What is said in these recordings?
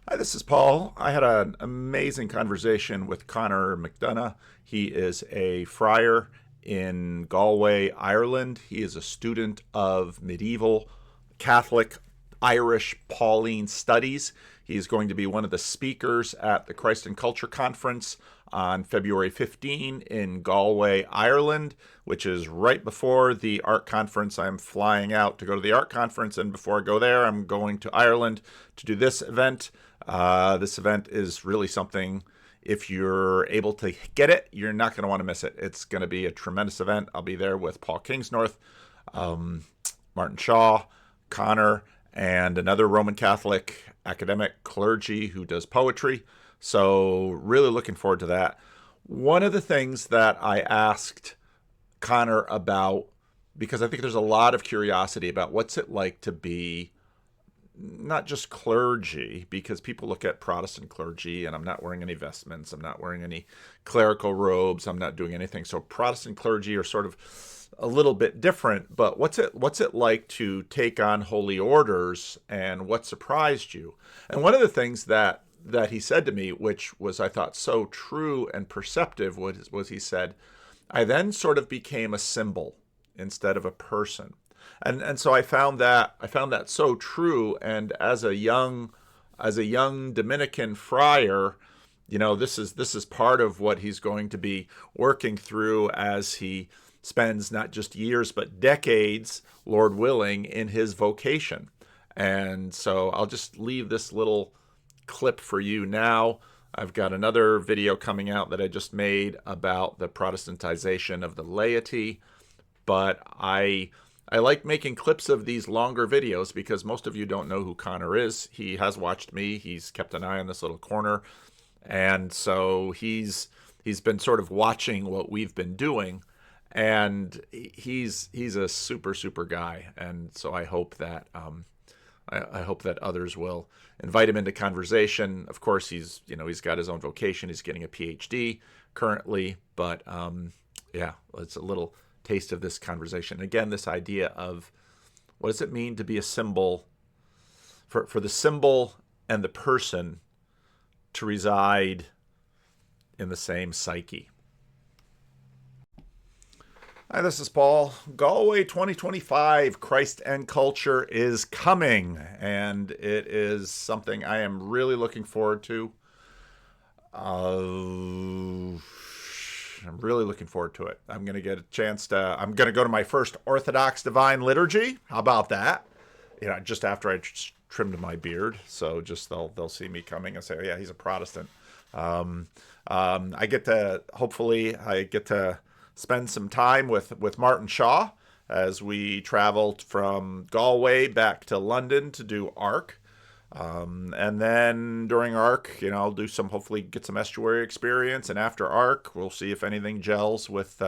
Hi, this is Paul. I had an amazing conversation with Connor McDonough. He is a friar in Galway, Ireland. He is a student of medieval Catholic Irish Pauline studies. He's going to be one of the speakers at the Christ and Culture Conference on February 15 in Galway, Ireland, which is right before the art conference. I'm flying out to go to the art conference, and before I go there, I'm going to Ireland to do this event. This event is really something, if you're able to get it, you're not going to want to miss it. It's going to be a tremendous event. I'll be there with Paul Kingsnorth, Martin Shaw, Connor, and another Roman Catholic academic clergy who does poetry. So, really looking forward to that. One of the things that I asked Connor about, because I think there's a lot of curiosity about what's it like to be not just clergy, because people look at Protestant clergy and I'm not wearing any vestments, I'm not wearing any clerical robes, I'm not doing anything. So Protestant clergy are sort of a little bit different, but what's it like to take on holy orders, and what surprised you? And one of the things that he said to me, which was, I thought, so true and perceptive, was he said, I then sort of became a symbol instead of a person. And so I found that so true. And as a young Dominican friar, this is part of what he's going to be working through as he spends not just years but decades, Lord willing, in his vocation. And so I'll just leave this little clip for you now. I've got another video coming out that I just made about the Protestantization of the laity, but I like making clips of these longer videos because most of you don't know who Connor is. He has watched me. He's kept an eye on this little corner, and so he's been sort of watching what we've been doing, and he's a super guy. And so I hope that I hope that others will invite him into conversation. Of course, he's got his own vocation. He's getting a PhD currently, but yeah, it's a little taste of this conversation. Again, this idea of what does it mean to be a symbol, for the symbol and the person to reside in the same psyche. Hi, this is Paul. Galway 2025, Christ and Culture is coming, and it is something I am really looking forward to. I'm really looking forward to it. I'm going to get a chance I'm going to go to my first Orthodox Divine Liturgy. How about that? Just after I trimmed my beard. So just they'll see me coming and say, oh, yeah, he's a Protestant. Hopefully I get to spend some time with Martin Shaw as we traveled from Galway back to London to do ARC. And then during ARC, I'll do hopefully get some estuary experience. And after ARC, we'll see if anything gels with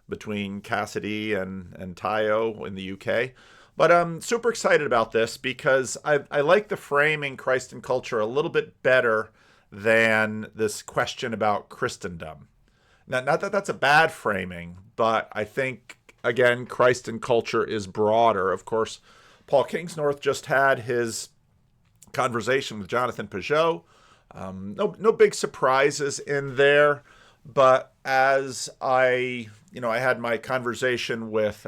between Cassidy and Tayo in the UK. But I'm super excited about this because I like the framing Christ and Culture a little bit better than this question about Christendom. Not that that's a bad framing, but I think, again, Christ and Culture is broader. Of course, Paul Kingsnorth just had his conversation with Jonathan Peugeot. No big surprises in there, but as I had my conversation with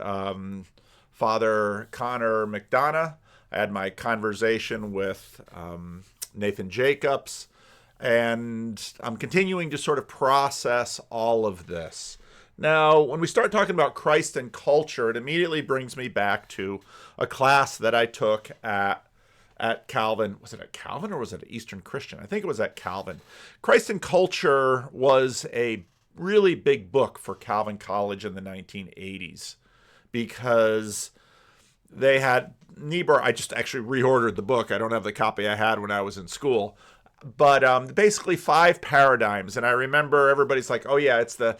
Father Connor McDonough, I had my conversation with Nathan Jacobs, and I'm continuing to sort of process all of this. Now, when we start talking about Christ and culture, it immediately brings me back to a class that I took at Calvin. Was it at Calvin or was it at Eastern Christian? I think it was at Calvin. Christ and Culture was a really big book for Calvin College in the 1980s because they had Niebuhr. I just actually reordered the book. I don't have the copy I had when I was in school. But basically 5 paradigms. And I remember everybody's like, oh yeah, it's the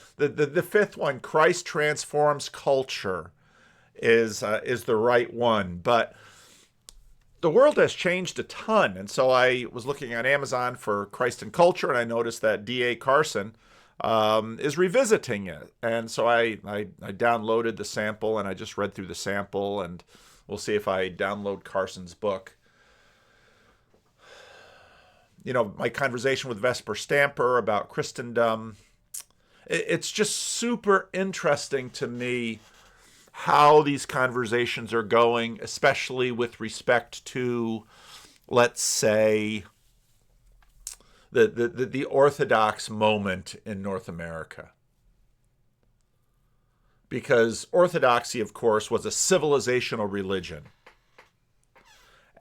fifth one, Christ transforms culture is the right one. But the world has changed a ton. And so I was looking on Amazon for Christ and Culture, and I noticed that D.A. Carson is revisiting it. And so I downloaded the sample, and I just read through the sample, and we'll see if I download Carson's book. my conversation with Vesper Stamper about Christendom. It's just super interesting to me how these conversations are going, especially with respect to, let's say, the Orthodox moment in North America. Because Orthodoxy, of course, was a civilizational religion.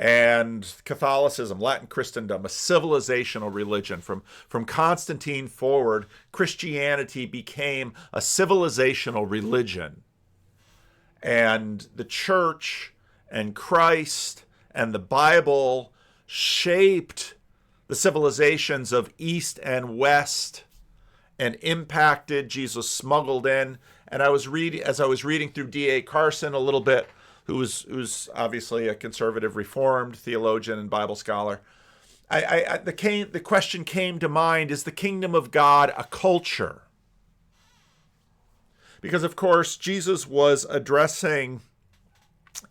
And Catholicism, Latin Christendom, a civilizational religion. From Constantine forward, Christianity became a civilizational religion. And the church and Christ and the Bible shaped the civilizations of East and West and impacted. Jesus smuggled in. And as I was reading through D.A. Carson a little bit, who's obviously a conservative Reformed theologian and Bible scholar, the question came to mind: is the kingdom of God a culture? Because, of course, Jesus was addressing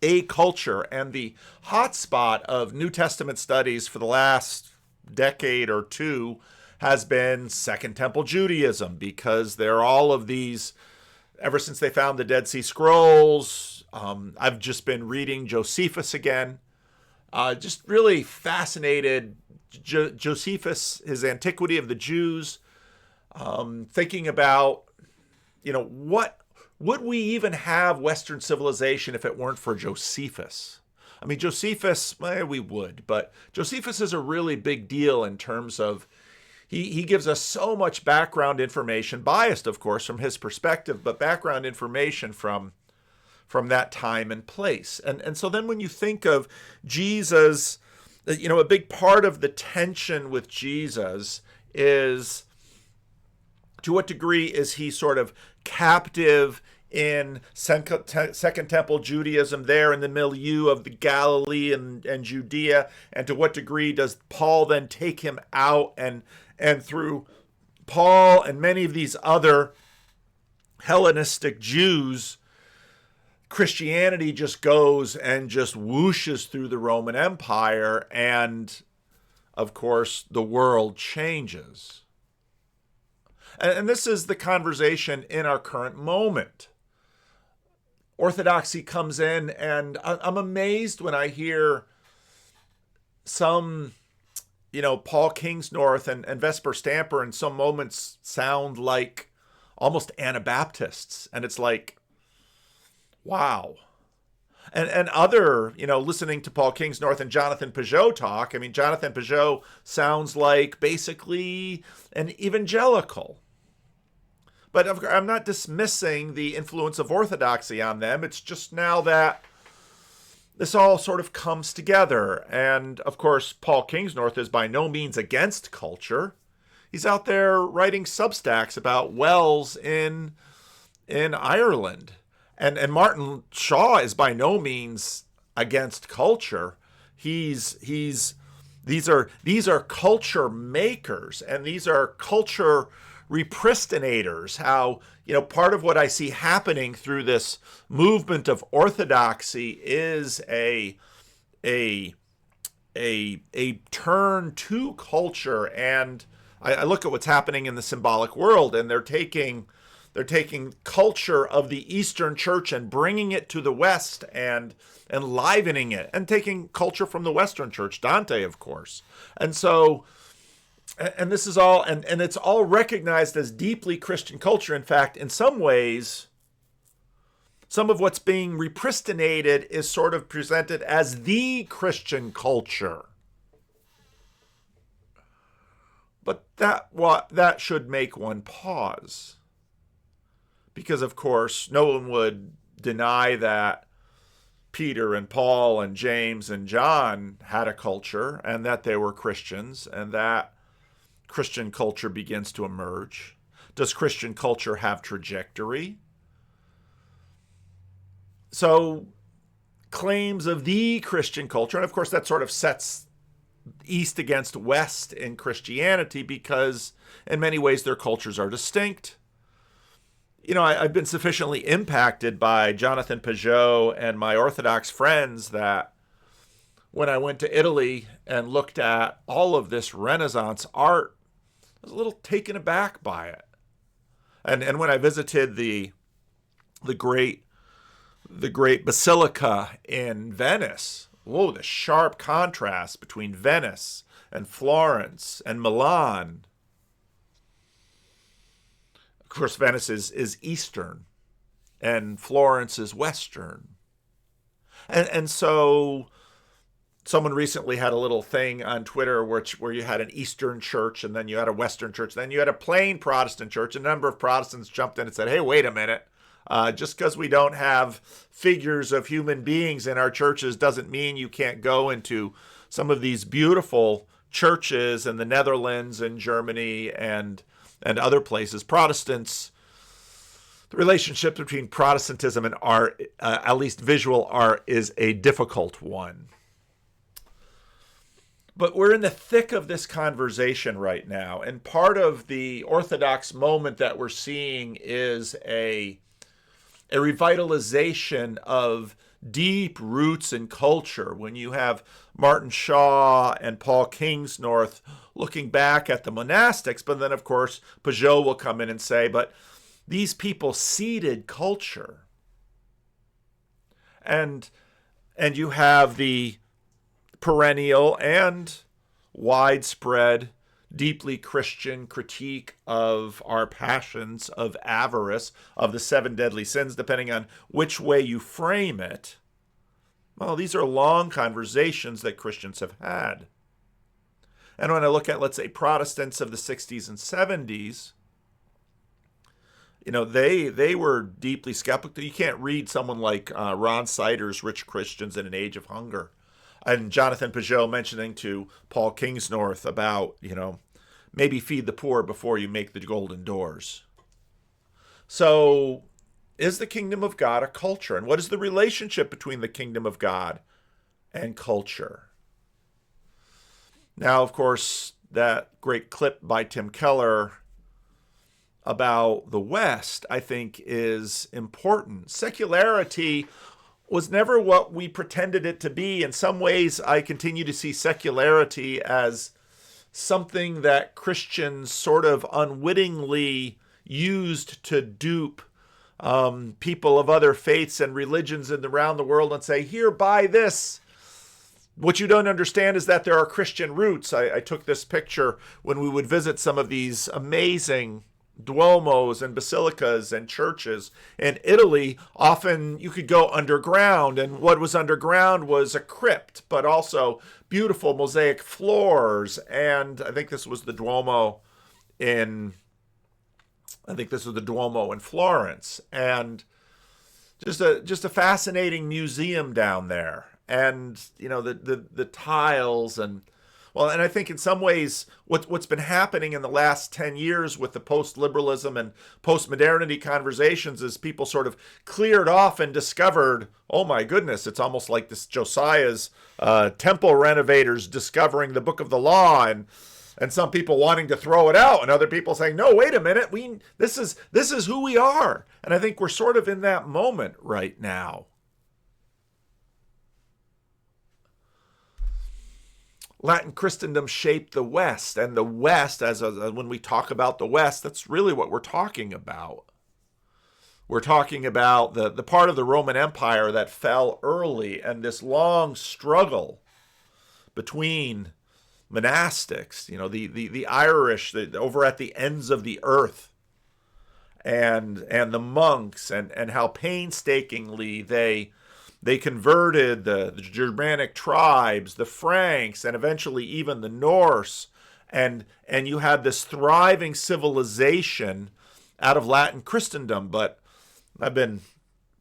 a culture, and the hotspot of New Testament studies for the last decade or two has been Second Temple Judaism, because there are all of these, ever since they found the Dead Sea Scrolls. I've just been reading Josephus again. Just really fascinated. Josephus, his Antiquity of the Jews, thinking about, what would we even have Western civilization if it weren't for Josephus? I mean, Josephus, we would, but Josephus is a really big deal in terms of he gives us so much background information, biased, of course, from his perspective, but background information from that time and place. And so then when you think of Jesus, a big part of the tension with Jesus is, to what degree is he sort of captive in Second Temple Judaism there in the milieu of the Galilee and Judea? And to what degree does Paul then take him out, and through Paul and many of these other Hellenistic Jews, Christianity just goes and just whooshes through the Roman Empire, and of course the world changes. And this is the conversation in our current moment. Orthodoxy comes in, and I'm amazed when I hear some, Paul Kingsnorth and Vesper Stamper in some moments sound like almost Anabaptists. And it's like, wow. And other, listening to Paul Kingsnorth and Jonathan Peugeot talk, I mean, Jonathan Peugeot sounds like basically an evangelical. But I'm not dismissing the influence of Orthodoxy on them. It's just now that this all sort of comes together. And, of course, Paul Kingsnorth is by no means against culture. He's out there writing Substacks about wells in Ireland. And Martin Shaw is by no means against culture. These are culture makers, and these are culture repristinators. How, part of what I see happening through this movement of orthodoxy is a turn to culture. And I look at what's happening in the symbolic world, and they're taking culture of the Eastern Church and bringing it to the West and enlivening it, and taking culture from the Western Church, Dante, of course. And so, and this is all, and it's all recognized as deeply Christian culture. In fact, in some ways, some of what's being repristinated is sort of presented as the Christian culture. But that should make one pause. Because, of course, no one would deny that Peter and Paul and James and John had a culture, and that they were Christians, and that Christian culture begins to emerge. Does Christian culture have trajectory? So, claims of the Christian culture, and of course that sort of sets East against West in Christianity, because in many ways their cultures are distinct. I've been sufficiently impacted by Jonathan Peugeot and my Orthodox friends that when I went to Italy and looked at all of this Renaissance art, I was a little taken aback by it. And when I visited the great the great basilica in Venice, whoa, the sharp contrast between Venice and Florence and Milan. Of course, Venice is Eastern and Florence is Western. And so someone recently had a little thing on Twitter where you had an Eastern church and then you had a Western church, then you had a plain Protestant church. A number of Protestants jumped in and said, hey, wait a minute. Just because we don't have figures of human beings in our churches doesn't mean you can't go into some of these beautiful churches in the Netherlands and Germany and other places. Protestants, the relationship between Protestantism and art, at least visual art, is a difficult one. But we're in the thick of this conversation right now. And part of the Orthodox moment that we're seeing is a revitalization of deep roots in culture. When you have Martin Shaw and Paul Kingsnorth looking back at the monastics, but then, of course, Peugeot will come in and say, but these people seeded culture. And you have the perennial and widespread, deeply Christian critique of our passions, of avarice, of the seven deadly sins, depending on which way you frame it. Well, these are long conversations that Christians have had. And when I look at, let's say, Protestants of the 60s and 70s, they were deeply skeptical. You can't read someone like Ron Sider's Rich Christians in an Age of Hunger. And Jonathan Peugeot mentioning to Paul Kingsnorth about, maybe feed the poor before you make the golden doors. So is the kingdom of God a culture? And what is the relationship between the kingdom of God and culture? Now, of course, that great clip by Tim Keller about the West, I think, is important. Secularity was never what we pretended it to be. In some ways, I continue to see secularity as something that Christians sort of unwittingly used to dupe people of other faiths and religions around the world and say, here, buy this. What you don't understand is that there are Christian roots. I took this picture when we would visit some of these amazing Duomos and basilicas and churches in Italy. Often you could go underground, and what was underground was a crypt, but also beautiful mosaic floors. And I think this was the Duomo in Florence, and just a fascinating museum down there. And the tiles and I think in some ways what's been happening in the last 10 years with the post-liberalism and post-modernity conversations is people sort of cleared off and discovered, oh my goodness, it's almost like this Josiah's temple renovators discovering the book of the law, and some people wanting to throw it out and other people saying, no, wait a minute, this is who we are. And I think we're sort of in that moment right now. Latin Christendom shaped the West, and the West, when we talk about the West, that's really what we're talking about. We're talking about the part of the Roman Empire that fell early, and this long struggle between monastics, the Irish over at the ends of the earth, and the monks, and how painstakingly they converted the Germanic tribes, the Franks, and eventually even the Norse. And you had this thriving civilization out of Latin Christendom. But I've been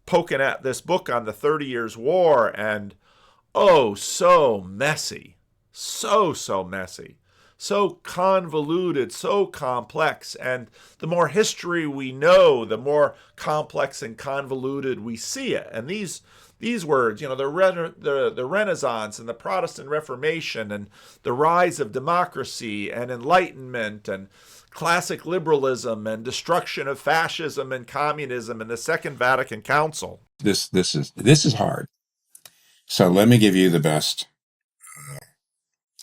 poking at this book on the 30 Years' War, and so messy. So messy. So convoluted, so complex. And the more history we know, the more complex and convoluted we see it. And these words, the Renaissance and the Protestant Reformation and the rise of democracy and Enlightenment and classic liberalism and destruction of fascism and communism and the Second Vatican Council. This is hard. So let me give you the best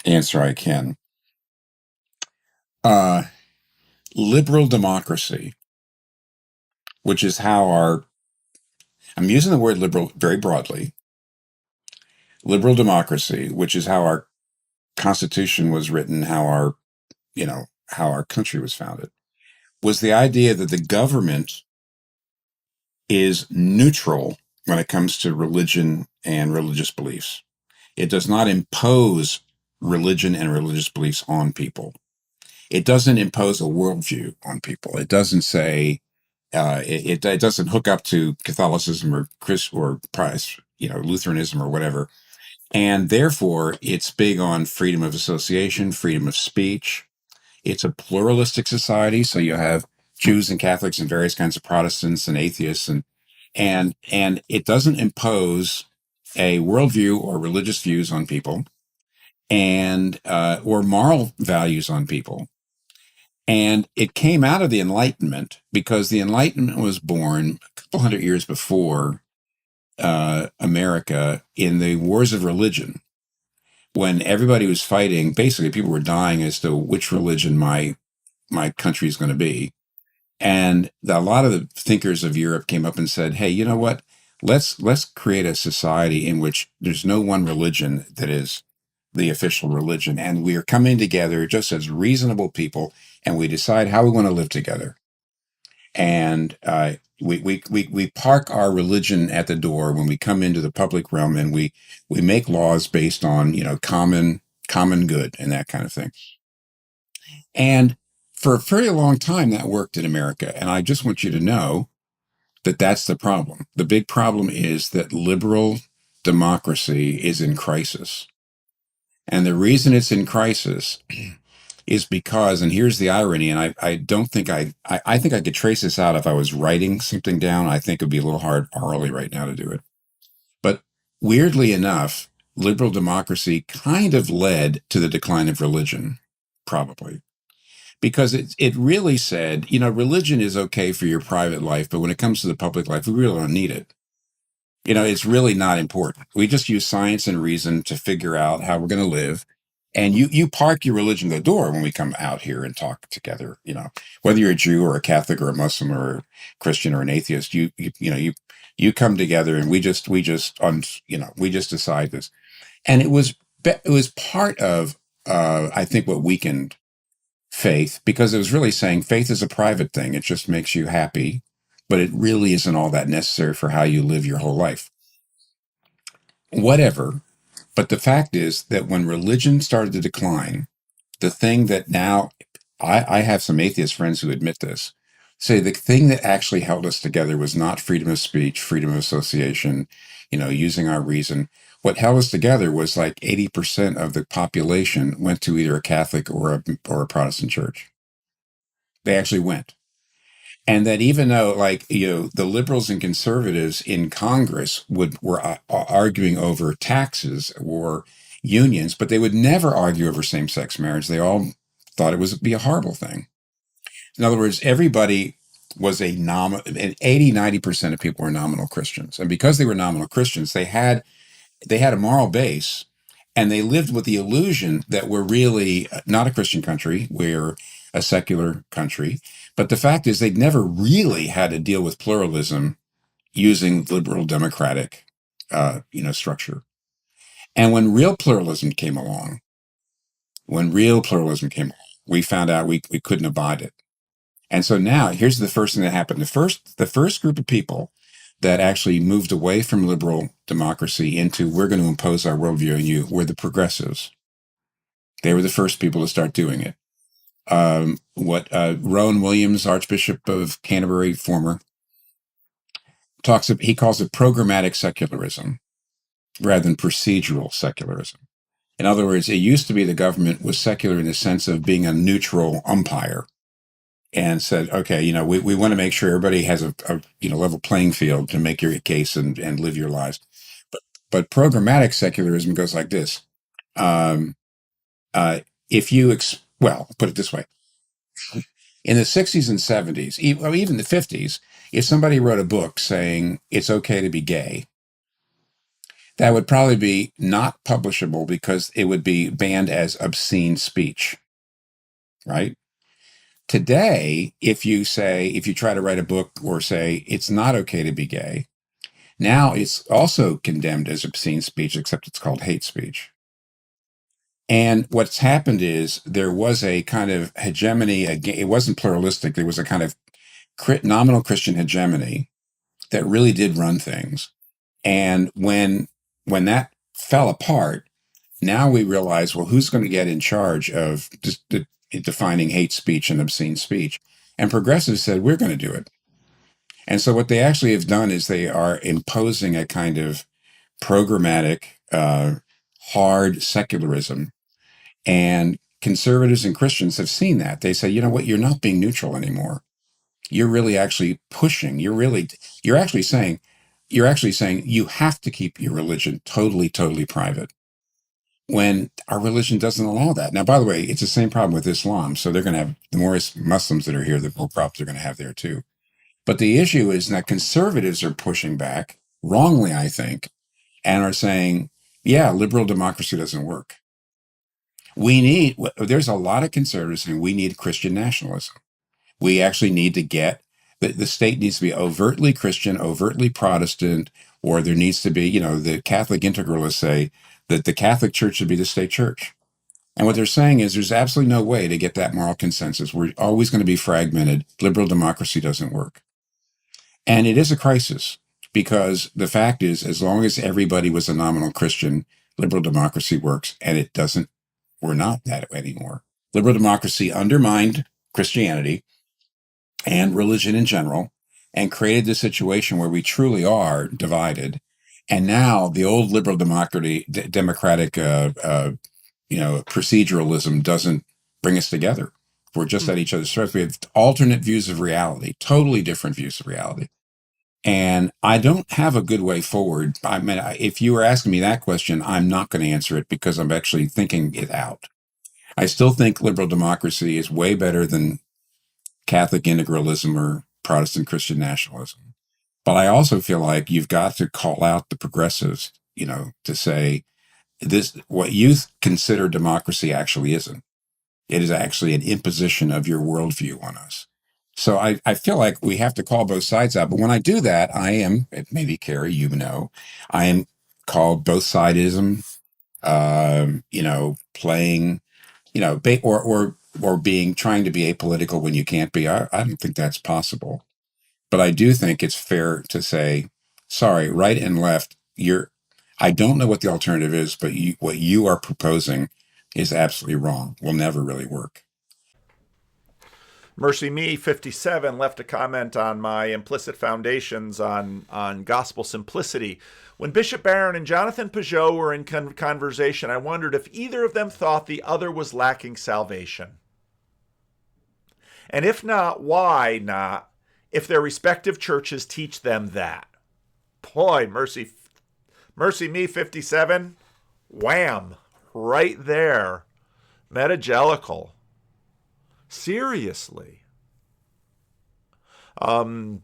answer I can. Uh, Liberal democracy, which is how I'm using the word liberal very broadly, liberal democracy, which is how our Constitution was written, how our country was founded, was the idea that the government is neutral when it comes to religion and religious beliefs. It does not impose religion and religious beliefs on people. It doesn't impose a worldview on people. It doesn't say it doesn't hook up to Catholicism or Chris or Price, Lutheranism or whatever. And therefore, it's big on freedom of association, freedom of speech. It's a pluralistic society, so you have Jews and Catholics and various kinds of Protestants and atheists, and it doesn't impose a worldview or religious views on people, and or moral values on people. And it came out of the Enlightenment because the Enlightenment was born a couple hundred years before America in the wars of religion, when everybody was fighting. Basically, people were dying as to which religion my country is going to be. And a lot of the thinkers of Europe came up and said, "Hey, you know what? Let's create a society in which there's no one religion that is the official religion, and we are coming together just as reasonable people, and we decide how we want to live together. And we park our religion at the door when we come into the public realm, and we make laws based on common good and that kind of thing." And for a very long time, that worked in America. And I just want you to know that that's the problem. The big problem is that liberal democracy is in crisis. And the reason it's in crisis is because, and here's the irony, and I don't think I think I could trace this out if I was writing something down. I think it would be a little hard orally right now to do it. But weirdly enough, liberal democracy kind of led to the decline of religion, probably. Because it really said, religion is okay for your private life, but when it comes to the public life, we really don't need it. It's really not important. We just use science and reason to figure out how we're going to live. And you park your religion at the door when we come out here and talk together. Whether you're a Jew or a Catholic or a Muslim or a Christian or an atheist, you come together, and we just decide this. And it was part of I think what weakened faith, because it was really saying faith is a private thing. It just makes you happy, but it really isn't all that necessary for how you live your whole life. Whatever. But the fact is that when religion started to decline, the thing that now, I have some atheist friends who admit this, say the thing that actually held us together was not freedom of speech, freedom of association, using our reason. What held us together was like 80% of the population went to either a Catholic or a Protestant church. They actually went. And that even though, like, the liberals and conservatives in Congress were arguing over taxes or unions, but they would never argue over same-sex marriage. They all thought it was be a horrible thing. In other words, everybody was and 80-90% of people were nominal Christians. And because they were nominal Christians, they had a moral base, and they lived with the illusion that we're really not a Christian country, we're a secular country. But the fact is, they'd never really had to deal with pluralism using liberal democratic, structure. And when real pluralism came along, we found out we couldn't abide it. And so now, here's the first thing that happened. The first group of people that actually moved away from liberal democracy into we're going to impose our worldview on you were the progressives. They were the first people to start doing it. What Rowan Williams, Archbishop of Canterbury, former, he calls it programmatic secularism rather than procedural secularism. In other words, it used to be the government was secular in the sense of being a neutral umpire, and said, okay, we want to make sure everybody has a level playing field to make your case and live your lives. But programmatic secularism goes like this. Um, if you, well, put it this way. In the 60s and 70s, even the 50s, if somebody wrote a book saying it's okay to be gay, That would probably be not publishable because it would be banned as obscene speech, right? Today, if you try to write a book or say it's not okay to be gay, now it's also condemned as obscene speech, except it's called hate speech. And what's happened is there was a kind of hegemony. It wasn't pluralistic. There was a kind of nominal Christian hegemony that really did run things. And when that fell apart, now we realize, well, who's going to get in charge of defining hate speech and obscene speech? And progressives said, we're going to do it. And so what they actually have done is they are imposing a kind of programmatic, hard secularism. And conservatives and Christians have seen that. They say, you know what, you're not being neutral anymore. You're really actually pushing. You're actually saying you have to keep your religion totally, totally private, when our religion doesn't allow that. Now, by the way, it's the same problem with Islam. So they're going to have, the more Muslims that are here, the more problems they're going to have there too. But the issue is that conservatives are pushing back, wrongly, I think, and are saying, yeah, liberal democracy doesn't work. There's a lot of conservatives saying we need Christian nationalism. We actually need to get, the state needs to be overtly Christian, overtly Protestant, or there needs to be, the Catholic integralists say that the Catholic Church should be the state church. And what they're saying is there's absolutely no way to get that moral consensus. We're always going to be fragmented. Liberal democracy doesn't work. And it is a crisis, because the fact is, as long as everybody was a nominal Christian, liberal democracy works, and it doesn't. We're not that anymore. Liberal democracy undermined Christianity and religion in general, and created this situation where we truly are divided. And now the old liberal democratic proceduralism doesn't bring us together. We're just at each other's throats. We have alternate views of reality, totally different views of reality. And I don't have a good way forward. I mean, if you were asking me that question, I'm not going to answer it because I'm actually thinking it out. I still think liberal democracy is way better than Catholic integralism or Protestant Christian nationalism. But I also feel like you've got to call out the progressives, to say this, what you consider democracy actually isn't. It is actually an imposition of your worldview on us. So I feel like we have to call both sides out. But when I do that, I am, maybe Carrie, I am called both sidism, playing, or being, trying to be apolitical when you can't be. I don't think that's possible. But I do think it's fair to say, sorry, right and left, I don't know what the alternative is, but what you are proposing is absolutely wrong. Will never really work. Mercy Me 57 left a comment on my implicit foundations on gospel simplicity. When Bishop Barron and Jonathan Peugeot were in conversation, I wondered if either of them thought the other was lacking salvation. And if not, why not, if their respective churches teach them that? Boy, Mercy Me 57, wham, right there. Metagelical. Seriously. Gavin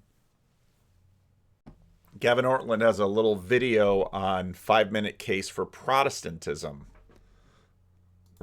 Ortland has a little video on 5-minute case for Protestantism.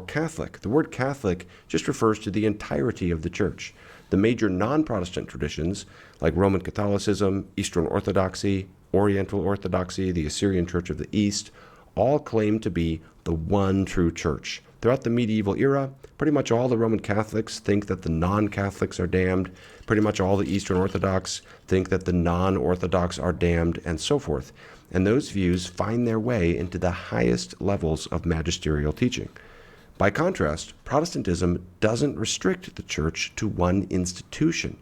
Catholic. The word Catholic just refers to the entirety of the church. The major non-Protestant traditions, like Roman Catholicism, Eastern Orthodoxy, Oriental Orthodoxy, the Assyrian Church of the East, all claim to be the one true church. Throughout the medieval era, pretty much all the Roman Catholics think that the non-Catholics are damned. Pretty much all the Eastern Orthodox think that the non-Orthodox are damned, and so forth. And those views find their way into the highest levels of magisterial teaching. By contrast, Protestantism doesn't restrict the church to one institution.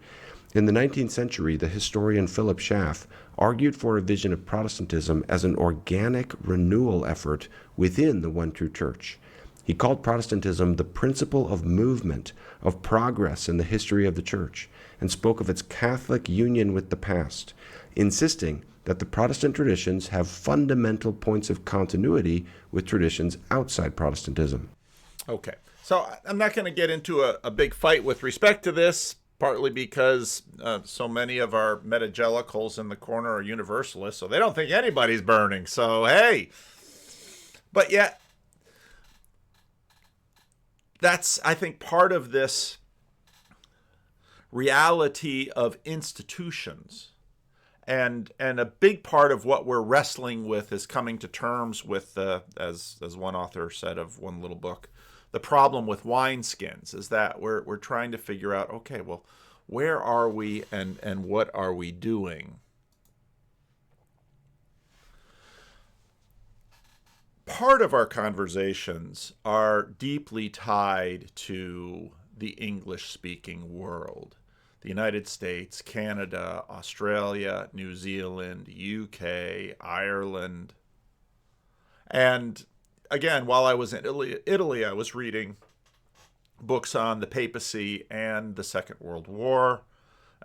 In the 19th century, the historian Philip Schaff argued for a vision of Protestantism as an organic renewal effort within the one true church. He called Protestantism the principle of movement, of progress in the history of the church, and spoke of its Catholic union with the past, insisting that the Protestant traditions have fundamental points of continuity with traditions outside Protestantism. Okay, so I'm not going to get into a big fight with respect to this, partly because so many of our metagelicals in the corner are universalists, so they don't think anybody's burning. So, hey. But yet, that's, I think, part of this reality of institutions. And a big part of what we're wrestling with is coming to terms with, as one author said of one little book, the problem with wineskins is that we're trying to figure out, okay, well, where are we and what are we doing? Part of our conversations are deeply tied to the English-speaking world. The United States, Canada, Australia, New Zealand, UK, Ireland. And again, while I was in Italy, I was reading books on the papacy and the Second World War.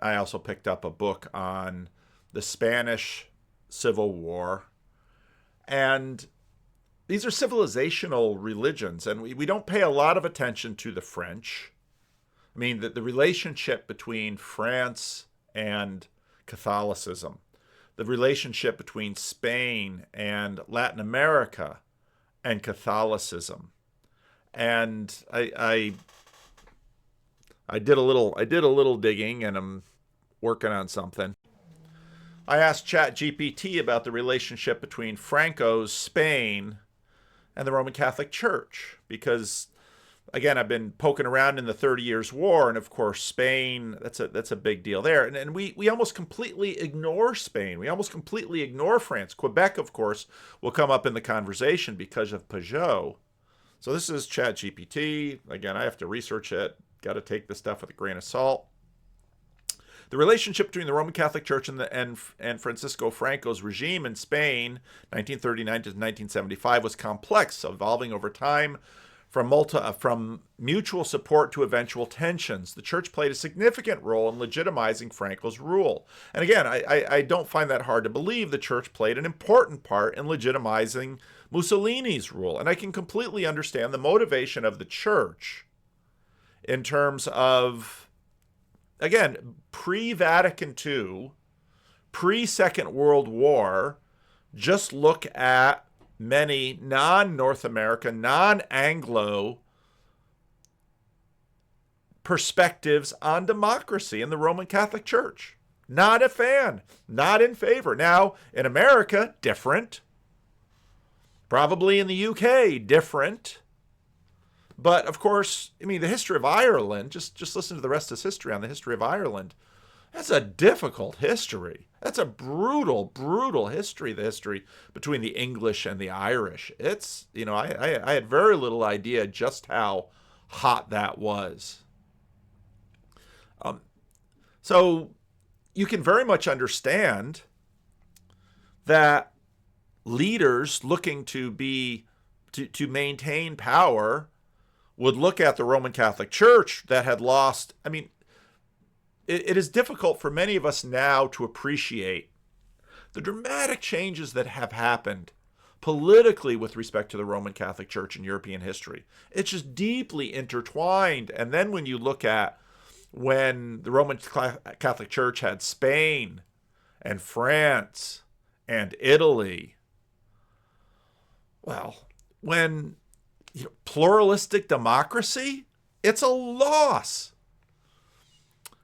I also picked up a book on the Spanish Civil War. And these are civilizational religions, and we don't pay a lot of attention to the French. I mean, the relationship between France and Catholicism, the relationship between Spain and Latin America and Catholicism. And I did a little digging, and I'm working on something. I asked ChatGPT about the relationship between Franco's Spain and the Roman Catholic Church, because again, I've been poking around in the 30 Years' War, and of course, Spain, that's a big deal there. And we almost completely ignore Spain. We almost completely ignore France. Quebec, of course, will come up in the conversation because of Peugeot. So this is ChatGPT. Again, I have to research it. Got to take this stuff with a grain of salt. The relationship between the Roman Catholic Church and Francisco Franco's regime in Spain, 1939 to 1975, was complex, evolving over time from mutual support to eventual tensions. The church played a significant role in legitimizing Franco's rule. And again, I don't find that hard to believe. The church played an important part in legitimizing Mussolini's rule. And I can completely understand the motivation of the church in terms of, again, pre-Vatican II, pre-Second World War, just look at many non-North America, non-Anglo perspectives on democracy in the Roman Catholic Church. Not a fan, not in favor. Now, in America, different. Probably in the UK, different. But of course, I mean, the history of Ireland, just listen to the rest of this history on the history of Ireland. That's a difficult history. That's a brutal, brutal history, the history between the English and the Irish. It's, I had very little idea just how hot that was. So you can very much understand that leaders looking to maintain power would look at the Roman Catholic Church that had lost, it is difficult for many of us now to appreciate the dramatic changes that have happened politically with respect to the Roman Catholic Church in European history. It's just deeply intertwined. And then when you look at when the Roman Catholic Church had Spain and France and Italy, well, when pluralistic democracy, it's a loss.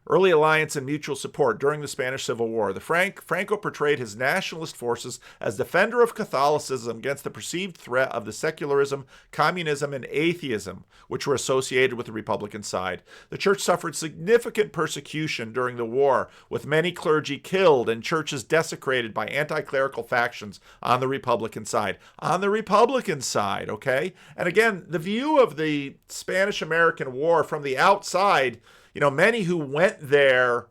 Early alliance and mutual support during the Spanish Civil War. Franco portrayed his nationalist forces as defender of Catholicism against the perceived threat of the secularism, communism, and atheism, which were associated with the Republican side. The church suffered significant persecution during the war, with many clergy killed and churches desecrated by anti-clerical factions on the Republican side. On the Republican side, okay? And again, the view of the Spanish-American War from the outside, many who went there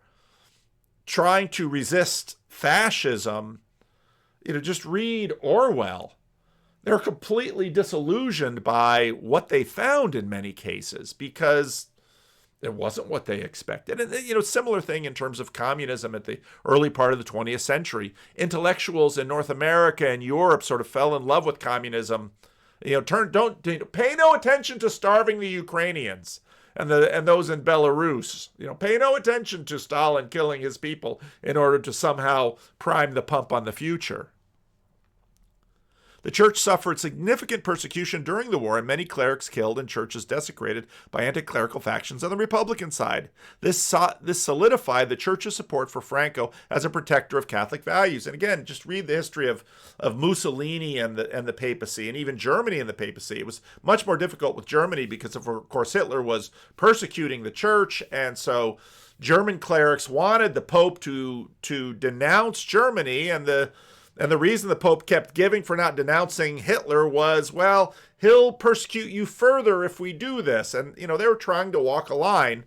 trying to resist fascism, just read Orwell. They're completely disillusioned by what they found in many cases because it wasn't what they expected. And, similar thing in terms of communism at the early part of the 20th century. Intellectuals in North America and Europe sort of fell in love with communism. Pay no attention to starving the Ukrainians. and those in Belarus. Pay no attention to Stalin killing his people in order to somehow prime the pump on the future. The church suffered significant persecution during the war, and many clerics killed and churches desecrated by anti-clerical factions on the Republican side. This solidified the church's support for Franco as a protector of Catholic values. And again, just read the history of Mussolini and the papacy, and even Germany and the papacy. It was much more difficult with Germany because, of course, Hitler was persecuting the church, and so German clerics wanted the Pope to denounce Germany, and the reason the Pope kept giving for not denouncing Hitler was, well, he'll persecute you further if we do this. And, they were trying to walk a line,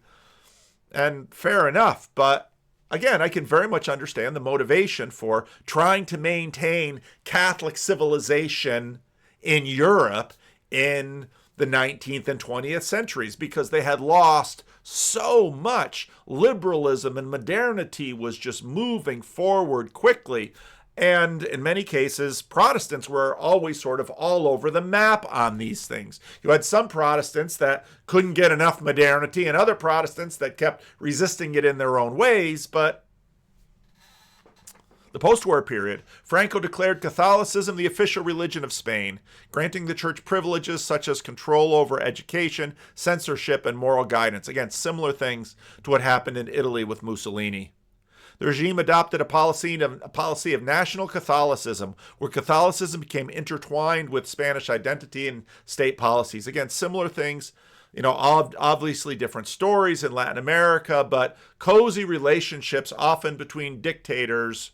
and fair enough. But again, I can very much understand the motivation for trying to maintain Catholic civilization in Europe in the 19th and 20th centuries, because they had lost so much. Liberalism and modernity was just moving forward quickly. And in many cases, Protestants were always sort of all over the map on these things. You had some Protestants that couldn't get enough modernity, and other Protestants that kept resisting it in their own ways. But the post-war period, Franco declared Catholicism the official religion of Spain, granting the church privileges such as control over education, censorship, and moral guidance. Again, similar things to what happened in Italy with Mussolini. The regime adopted a policy of national Catholicism, where Catholicism became intertwined with Spanish identity and state policies. Again, similar things, obviously different stories in Latin America, but cozy relationships often between dictators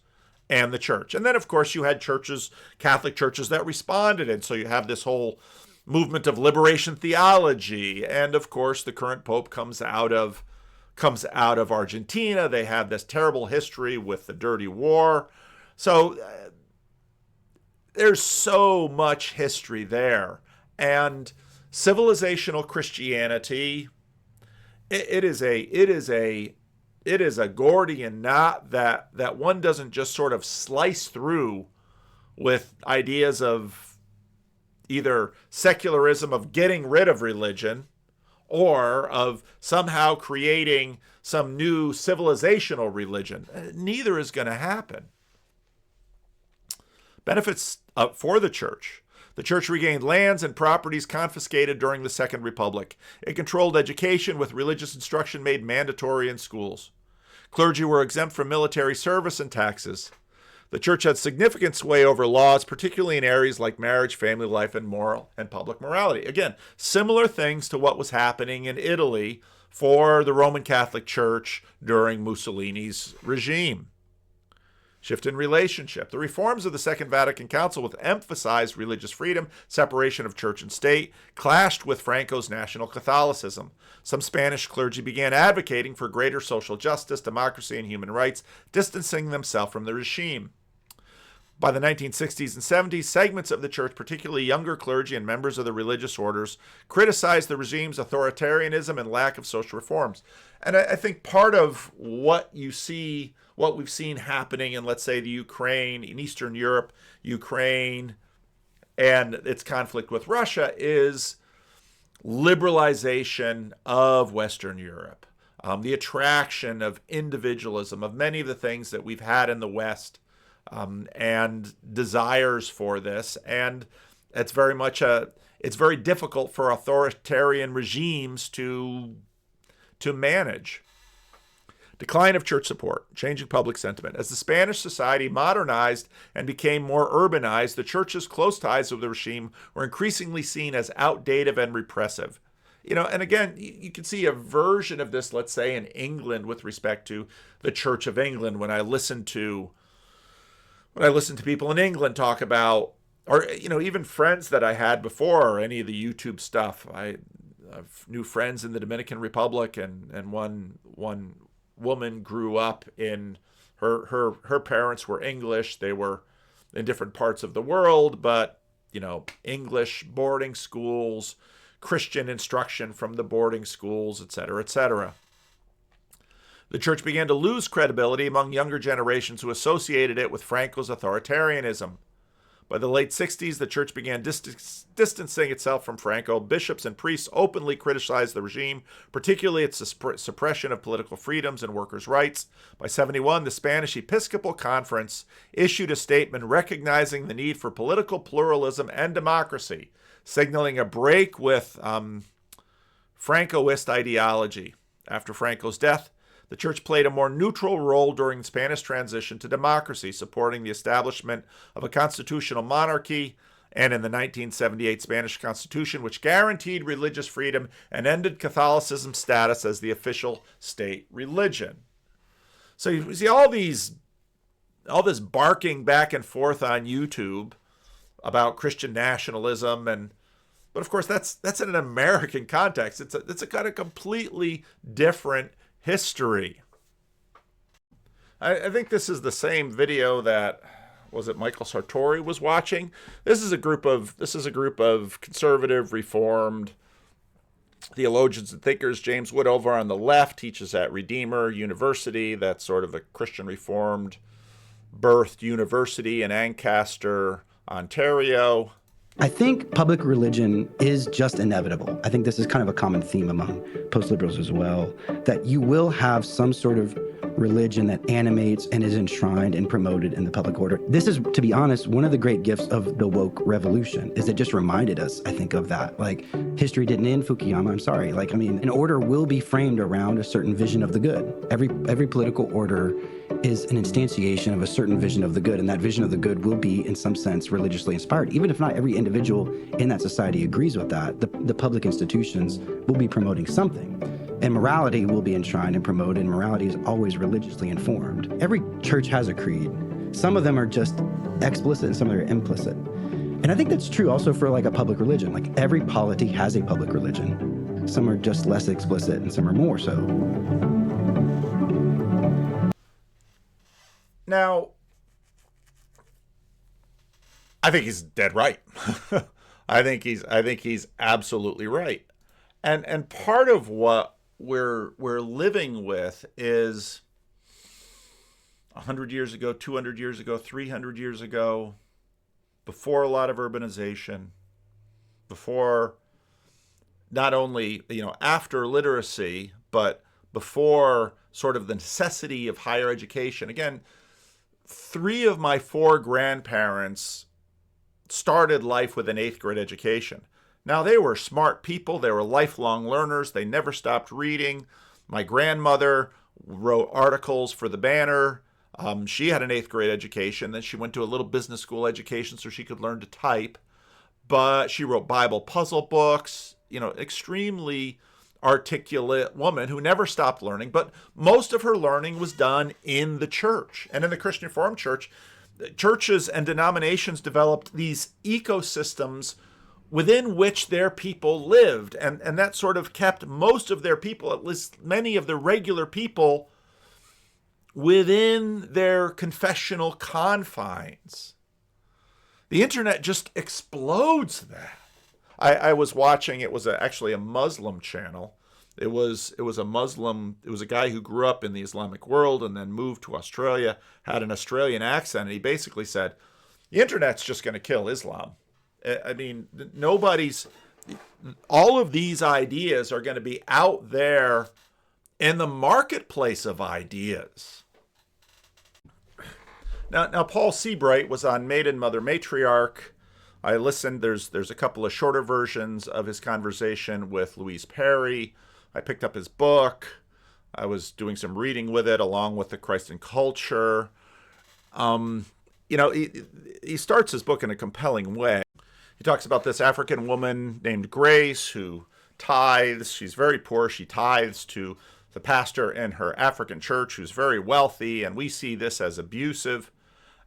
and the church. And then, of course, you had churches, Catholic churches, that responded. And so you have this whole movement of liberation theology. And, of course, the current pope comes out of Argentina. They have this terrible history with the dirty war. So there's so much history there. And civilizational Christianity, it is a Gordian knot that one doesn't just sort of slice through with ideas of either secularism, of getting rid of religion, or of somehow creating some new civilizational religion. Neither is going to happen. Benefits for the church. The church regained lands and properties confiscated during the Second Republic. It controlled education, with religious instruction made mandatory in schools. Clergy were exempt from military service and taxes. The church had significant sway over laws, particularly in areas like marriage, family life, and moral and public morality. Again, similar things to what was happening in Italy for the Roman Catholic Church during Mussolini's regime. Shift in relationship. The reforms of the Second Vatican Council, which emphasized religious freedom, separation of church and state, clashed with Franco's national Catholicism. Some Spanish clergy began advocating for greater social justice, democracy, and human rights, distancing themselves from the regime. By the 1960s and 70s, segments of the church, particularly younger clergy and members of the religious orders, criticized the regime's authoritarianism and lack of social reforms. And I think part of what we've seen happening in, let's say, the Ukraine, in Eastern Europe, Ukraine, and its conflict with Russia, is liberalization of Western Europe, the attraction of individualism, of many of the things that we've had in the West, and desires for this. And it's very difficult for authoritarian regimes to manage. Decline of church support, changing public sentiment. As the Spanish society modernized and became more urbanized, the church's close ties with the regime were increasingly seen as outdated and repressive. And again, you can see a version of this, let's say, in England with respect to the Church of England. When I listen to people in England talk about, or even friends that I had before, or any of the YouTube stuff, I have new friends in the Dominican Republic, and one woman grew up in her parents were English. They were in different parts of the world, but English boarding schools, Christian instruction from the boarding schools, etc., etc. The church began to lose credibility among younger generations who associated it with Franco's authoritarianism. By the late 60s, the church began distancing itself from Franco. Bishops and priests openly criticized the regime, particularly its suppression of political freedoms and workers' rights. By 71, the Spanish Episcopal Conference issued a statement recognizing the need for political pluralism and democracy, signaling a break with Francoist ideology. After Franco's death, the church played a more neutral role during the Spanish transition to democracy, supporting the establishment of a constitutional monarchy, and in the 1978 Spanish Constitution, which guaranteed religious freedom and ended Catholicism's status as the official state religion. So you see all this barking back and forth on YouTube about Christian nationalism, but of course that's in an American context. It's a kind of completely different history. I think this is the same video that Michael Sartori was watching. This is a group of conservative, reformed theologians and thinkers. James Wood over on the left teaches at Redeemer University. That's sort of a Christian Reformed birthed university in Ancaster, Ontario. I think public religion is just inevitable. I think this is kind of a common theme among post-liberals as well, that you will have some sort of religion that animates and is enshrined and promoted in the public order. This is, to be honest, one of the great gifts of the woke revolution, is it just reminded us, I think, of that. Like, history didn't end Fukuyama, I'm sorry. An order will be framed around a certain vision of the good. Every political order is an instantiation of a certain vision of the good, and that vision of the good will be, in some sense, religiously inspired. Even if not every individual in that society agrees with that, the public institutions will be promoting something. And morality will be enshrined and promoted, and morality is always religiously informed. Every church has a creed. Some of them are just explicit and some of them are implicit. And I think that's true also for like a public religion. Like every polity has a public religion. Some are just less explicit and some are more so. Now, I think he's dead right. I think he's absolutely right. And part of what we're living with is 100 years ago, 200 years ago, 300 years ago, before a lot of urbanization, before not only, after literacy, but before sort of the necessity of higher education. Again, 3 of my 4 grandparents started life with an 8th grade education. Now, they were smart people. They were lifelong learners. They never stopped reading. My grandmother wrote articles for the Banner. She had an 8th grade education. Then she went to a little business school education so she could learn to type. But she wrote Bible puzzle books, extremely articulate woman who never stopped learning. But most of her learning was done in the church. And in the Christian Reformed Church, churches and denominations developed these ecosystems within which their people lived. And that sort of kept most of their people, at least many of the regular people, within their confessional confines. The internet just explodes that. I was watching, it was actually a Muslim channel. It was a guy who grew up in the Islamic world and then moved to Australia, had an Australian accent, and he basically said, the internet's just going to kill Islam. I mean, all of these ideas are going to be out there in the marketplace of ideas. Now Paul Seabright was on Maiden Mother Matriarch. I listened. There's a couple of shorter versions of his conversation with Louise Perry. I picked up his book. I was doing some reading with it along with the Christ and Culture. He starts his book in a compelling way. He talks about this African woman named Grace who tithes. She's very poor. She tithes to the pastor in her African church who's very wealthy, and we see this as abusive.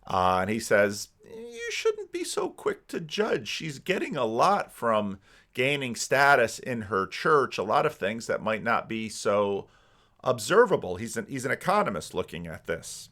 And he says, you shouldn't be so quick to judge. She's getting a lot from gaining status in her church, a lot of things that might not be so observable. He's an economist looking at this.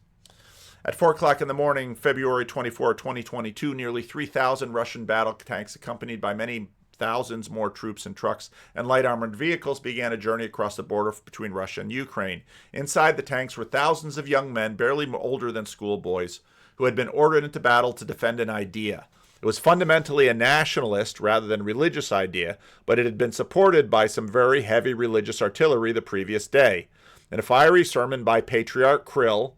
At 4 o'clock in the morning, February 24, 2022, nearly 3,000 Russian battle tanks, accompanied by many thousands more troops and trucks and light armored vehicles, began a journey across the border between Russia and Ukraine. Inside the tanks were thousands of young men, barely older than schoolboys, who had been ordered into battle to defend an idea. It was fundamentally a nationalist rather than religious idea, but it had been supported by some very heavy religious artillery the previous day. In a fiery sermon by Patriarch Kirill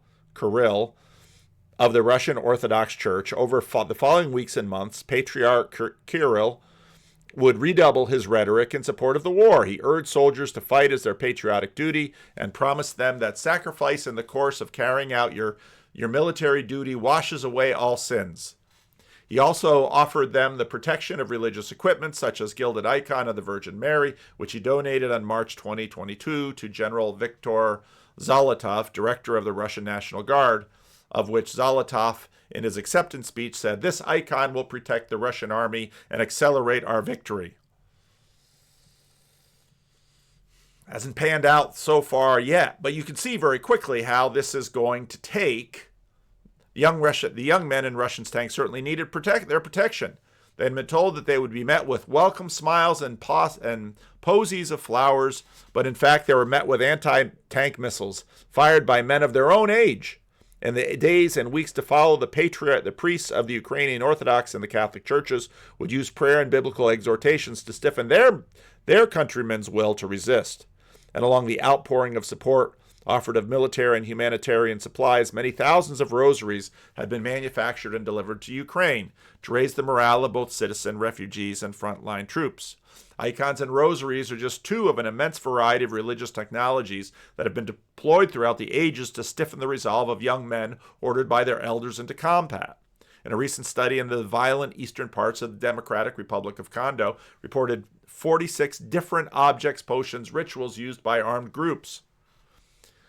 of the Russian Orthodox Church over the following weeks and months, Patriarch Kirill would redouble his rhetoric in support of the war. He urged soldiers to fight as their patriotic duty and promised them that sacrifice in the course of carrying out your military duty washes away all sins. He also offered them the protection of religious equipment, such as gilded icon of the Virgin Mary, which he donated on March 2022 to General Viktor Zolotov, director of the Russian National Guard, of which Zolotov, in his acceptance speech, said, "This icon will protect the Russian army and accelerate our victory." Hasn't panned out so far yet, but you can see very quickly how this is going to take the young men in Russian tanks certainly needed their protection. They had been told that they would be met with welcome smiles and posies of flowers, but in fact they were met with anti-tank missiles fired by men of their own age. In the days and weeks to follow, the priests of the Ukrainian Orthodox and the Catholic churches would use prayer and biblical exhortations to stiffen their countrymen's will to resist. And along the outpouring of support offered of military and humanitarian supplies, many thousands of rosaries had been manufactured and delivered to Ukraine to raise the morale of both citizen refugees and frontline troops. Icons and rosaries are just two of an immense variety of religious technologies that have been deployed throughout the ages to stiffen the resolve of young men ordered by their elders into combat. In a recent study in the violent eastern parts of the Democratic Republic of Congo, reported 46 different objects, potions, rituals used by armed groups.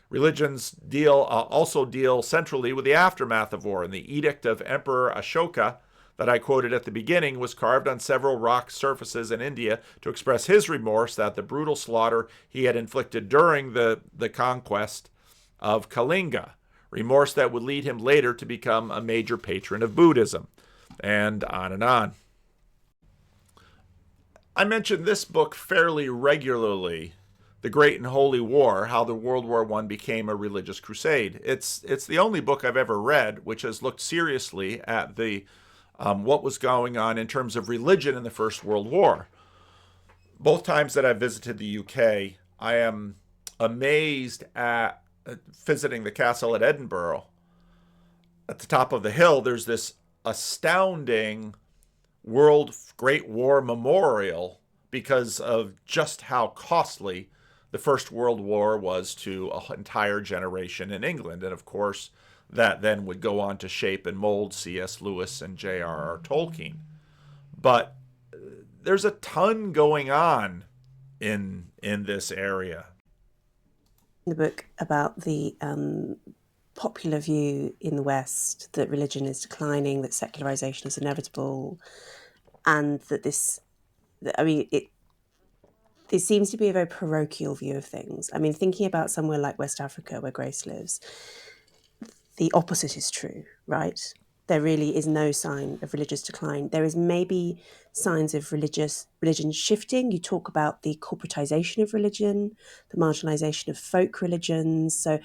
Religions also deal centrally with the aftermath of war, and the Edict of Emperor Ashoka that I quoted at the beginning was carved on several rock surfaces in India to express his remorse that the brutal slaughter he had inflicted during the conquest of Kalinga, remorse that would lead him later to become a major patron of Buddhism, and on and on. I mention this book fairly regularly, The Great and Holy War, How the World War I Became a Religious Crusade. It's the only book I've ever read which has looked seriously at the what was going on in terms of religion in the First World War. Both times that I've visited the UK, I am amazed at visiting the castle at Edinburgh. At the top of the hill, there's this astounding World Great War Memorial because of just how costly the First World War was to an entire generation in England. And of course, that then would go on to shape and mold C.S. Lewis and J.R.R. Tolkien. But there's a ton going on in this area. The book about the popular view in the West that religion is declining, that secularization is inevitable, and that this seems to be a very parochial view of things. I mean, thinking about somewhere like West Africa, where Grace lives, the opposite is true, right? There really is no sign of religious decline. There is maybe signs of religion shifting. You talk about the corporatization of religion, the marginalization of folk religions. So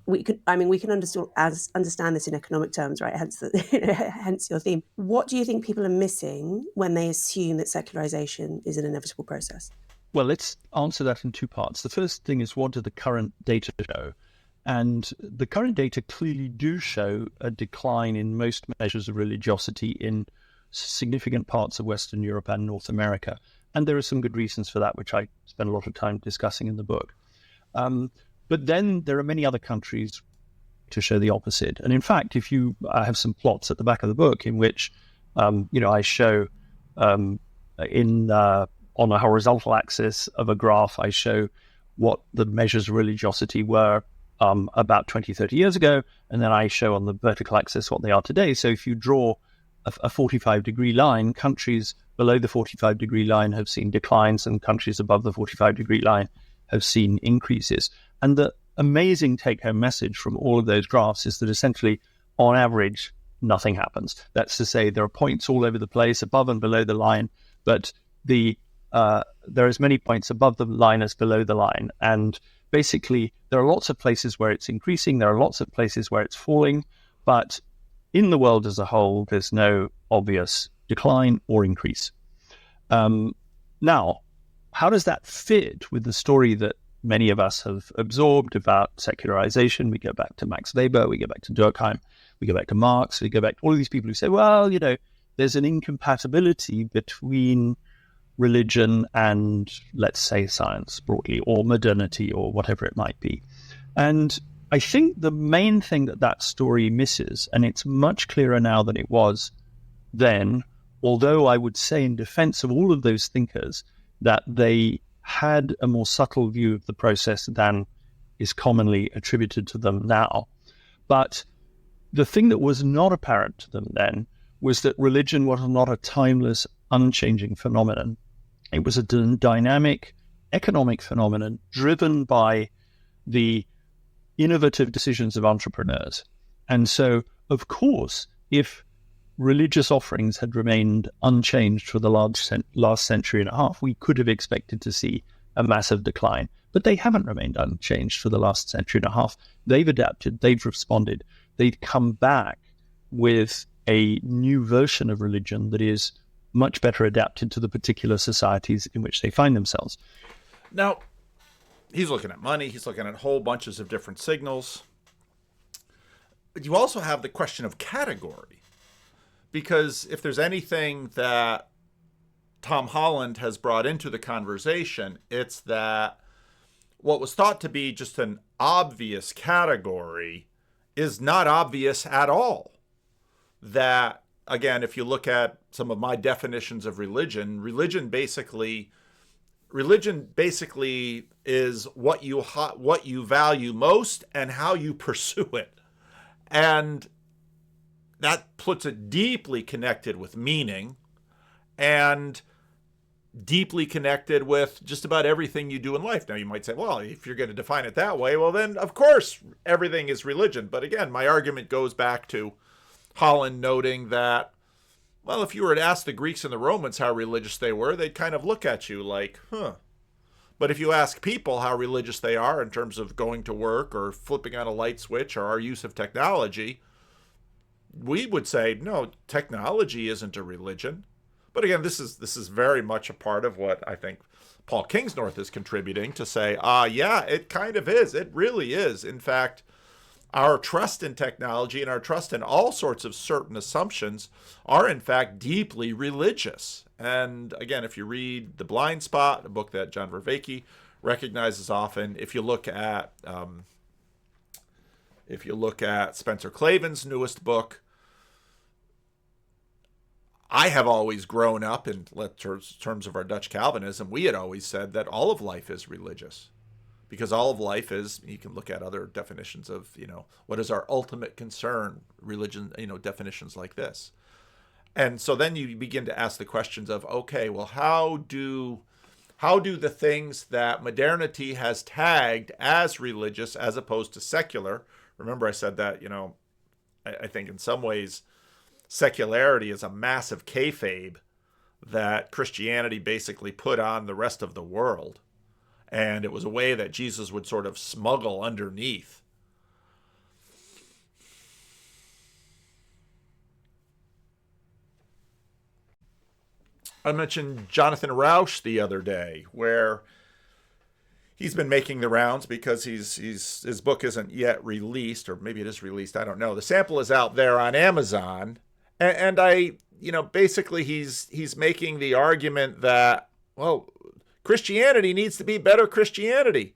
we can understand this in economic terms, right? Hence your theme. What do you think people are missing when they assume that secularization is an inevitable process? Well, let's answer that in two parts. The first thing is, what do the current data show? And the current data clearly do show a decline in most measures of religiosity in significant parts of Western Europe and North America. And there are some good reasons for that, which I spend a lot of time discussing in the book. But then there are many other countries to show the opposite. And in fact, if you have some plots at the back of the book in which, I show on a horizontal axis of a graph, I show what the measures of religiosity were about 20, 30 years ago, and then I show on the vertical axis what they are today. So if you draw a 45-degree line, countries below the 45-degree line have seen declines, and countries above the 45-degree line have seen increases. And the amazing take-home message from all of those graphs is that essentially, on average, nothing happens. That's to say, there are points all over the place, above and below the line, but there are as many points above the line as below the line. And basically, there are lots of places where it's increasing, there are lots of places where it's falling, but in the world as a whole, there's no obvious decline or increase. Now, how does that fit with the story that many of us have absorbed about secularization? We go back to Max Weber, we go back to Durkheim, we go back to Marx, we go back to all of these people who say, well, there's an incompatibility between religion and, let's say, science broadly, or modernity, or whatever it might be. And I think the main thing that story misses, and it's much clearer now than it was then, although I would say in defense of all of those thinkers that they had a more subtle view of the process than is commonly attributed to them now. But the thing that was not apparent to them then was that religion was not a timeless, unchanging phenomenon. It was a dynamic economic phenomenon driven by the innovative decisions of entrepreneurs. And so, of course, if religious offerings had remained unchanged for the last century and a half, we could have expected to see a massive decline. But they haven't remained unchanged for the last century and a half. They've adapted, they've responded, they've come back with a new version of religion that is much better adapted to the particular societies in which they find themselves. Now, he's looking at money, he's looking at whole bunches of different signals. But you also have the question of category. Because if there's anything that Tom Holland has brought into the conversation, it's that what was thought to be just an obvious category is not obvious at all. That, again, if you look at some of my definitions of religion basically is what you value most and how you pursue it. And that puts it deeply connected with meaning and deeply connected with just about everything you do in life. Now, you might say, well, if you're going to define it that way, well, then, of course, everything is religion. But again, my argument goes back to Holland noting that, well, if you were to ask the Greeks and the Romans how religious they were, they'd kind of look at you like, huh. But if you ask people how religious they are in terms of going to work or flipping on a light switch or our use of technology, we would say, no, technology isn't a religion. But again, this is very much a part of what I think Paul Kingsnorth is contributing to say, yeah, it kind of is. It really is. In fact, our trust in technology and our trust in all sorts of certain assumptions are, in fact, deeply religious. And again, if you read The Blind Spot, a book that John Vervaeke recognizes often, if you look at Spencer Klavin's newest book, I have always grown up in terms of our Dutch Calvinism. We had always said that all of life is religious, because all of life is, you can look at other definitions of, what is our ultimate concern, religion, definitions like this. And so then you begin to ask the questions of, okay, well, how do the things that modernity has tagged as religious as opposed to secular? Remember I said that, I think in some ways secularity is a massive kayfabe that Christianity basically put on the rest of the world. And it was a way that Jesus would sort of smuggle underneath. I mentioned Jonathan Rauch the other day, where he's been making the rounds because his book isn't yet released, or maybe it is released, I don't know. The sample is out there on Amazon, and basically he's making the argument that, well, Christianity needs to be better Christianity.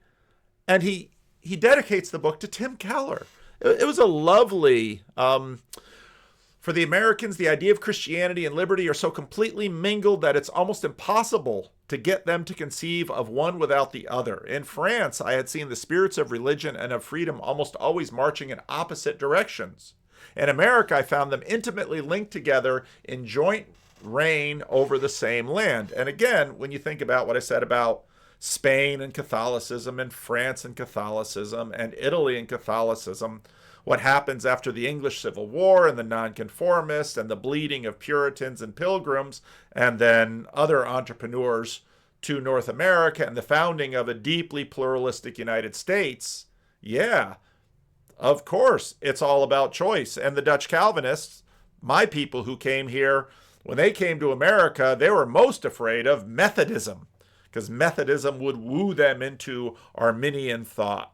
And he dedicates the book to Tim Keller. It was a lovely, for the Americans, the idea of Christianity and liberty are so completely mingled that it's almost impossible to get them to conceive of one without the other. In France, I had seen the spirits of religion and of freedom almost always marching in opposite directions. In America, I found them intimately linked together in joint reign over the same land. And again, when you think about what I said about Spain and Catholicism and France and Catholicism and Italy and Catholicism, what happens after the English Civil War and the nonconformists and the bleeding of Puritans and Pilgrims and then other entrepreneurs to North America and the founding of a deeply pluralistic United States, yeah, Of course, it's all about choice. And the Dutch Calvinists, my people who came here, when they came to America, they were most afraid of Methodism, because Methodism would woo them into Arminian thought.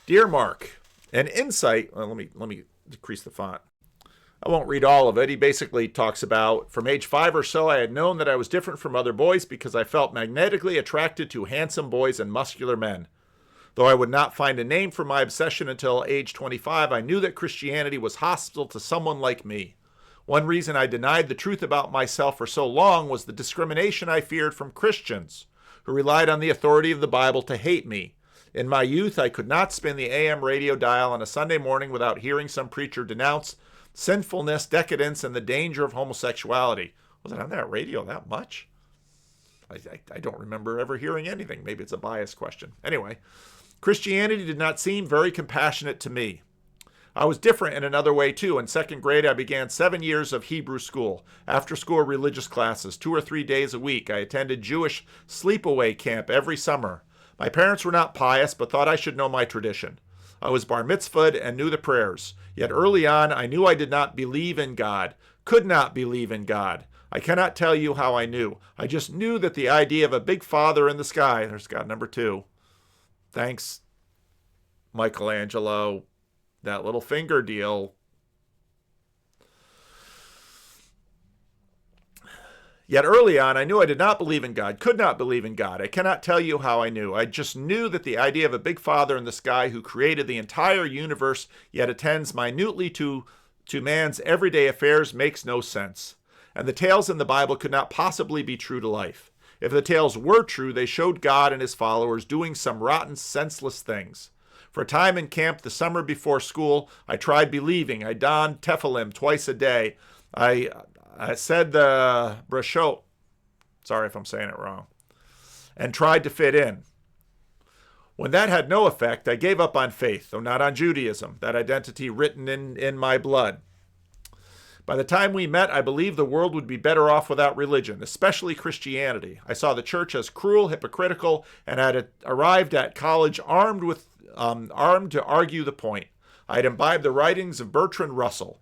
Dear Mark, an insight. Well, let me decrease the font. I won't read all of it. He basically talks about, from age 5 or so, I had known that I was different from other boys because I felt magnetically attracted to handsome boys and muscular men. Though I would not find a name for my obsession until age 25, I knew that Christianity was hostile to someone like me. One reason I denied the truth about myself for so long was the discrimination I feared from Christians, who relied on the authority of the Bible to hate me. In my youth, I could not spin the AM radio dial on a Sunday morning without hearing some preacher denounce sinfulness, decadence, and the danger of homosexuality. Was it on that radio that much? I don't remember ever hearing anything. Maybe it's a bias question. Anyway, Christianity did not seem very compassionate to me. I was different in another way, too. In second grade, I began 7 years of Hebrew school, after-school religious classes, 2 or 3 days a week. I attended Jewish sleepaway camp every summer. My parents were not pious, but thought I should know my tradition. I was bar mitzvahed and knew the prayers. Yet early on, I knew I did not believe in God, could not believe in God. I cannot tell you how I knew. I just knew that the idea of a big father in the sky, there's God number 2. Thanks, Michelangelo. That little finger deal. Yet early on, I knew I did not believe in God, could not believe in God. I cannot tell you how I knew. I just knew that the idea of a big father in the sky who created the entire universe yet attends minutely to man's everyday affairs makes no sense. And the tales in the Bible could not possibly be true to life. If the tales were true, they showed God and his followers doing some rotten, senseless things. For a time in camp the summer before school, I tried believing. I donned tefillin twice a day. I said the brashot, sorry if I'm saying it wrong, and tried to fit in. When that had no effect, I gave up on faith, though not on Judaism, that identity written in my blood. By the time we met, I believed the world would be better off without religion, especially Christianity. I saw the church as cruel, hypocritical, and had arrived at college armed to argue the point. I had imbibed the writings of Bertrand Russell.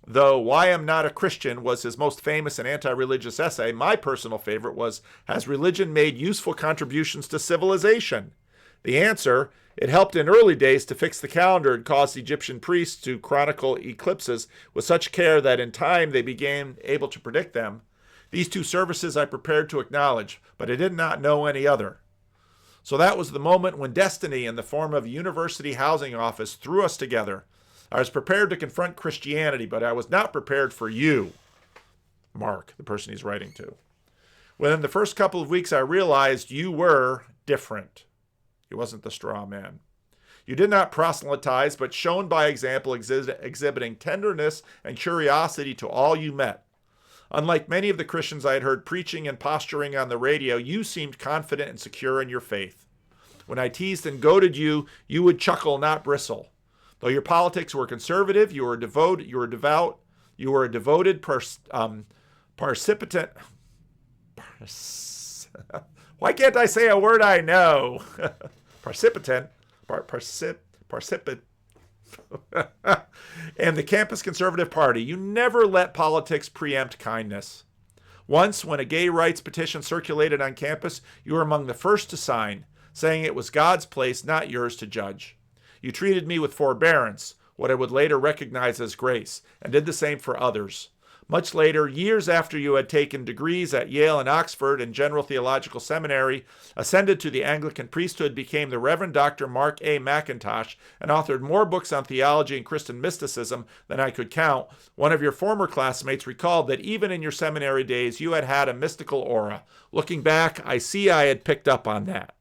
Though Why I'm Not a Christian was his most famous and anti-religious essay, my personal favorite was, Has Religion Made Useful Contributions to Civilization? The answer, it helped in early days to fix the calendar and caused Egyptian priests to chronicle eclipses with such care that in time they became able to predict them. These 2 services I prepared to acknowledge, but I did not know any other. So that was the moment when destiny, in the form of a university housing office, threw us together. I was prepared to confront Christianity, but I was not prepared for you, Mark, the person he's writing to. Within the first couple of weeks, I realized you were different. He wasn't the straw man. You did not proselytize, but shone by example, exhibiting tenderness and curiosity to all you met. Unlike many of the Christians I had heard preaching and posturing on the radio, you seemed confident and secure in your faith. When I teased and goaded you, you would chuckle, not bristle. Though your politics were conservative, you were devout, you were a devoted participant. Why can't I say a word I know? Participant. And the Campus Conservative Party. You never let politics preempt kindness. Once, when a gay rights petition circulated on campus, you were among the first to sign, saying it was God's place, not yours, to judge. You treated me with forbearance, what I would later recognize as grace, and did the same for others. Much later, years after you had taken degrees at Yale and Oxford and General Theological Seminary, ascended to the Anglican priesthood, became the Reverend Dr. Mark A. McIntosh, and authored more books on theology and Christian mysticism than I could count, one of your former classmates recalled that even in your seminary days you had had a mystical aura. Looking back, I see I had picked up on that.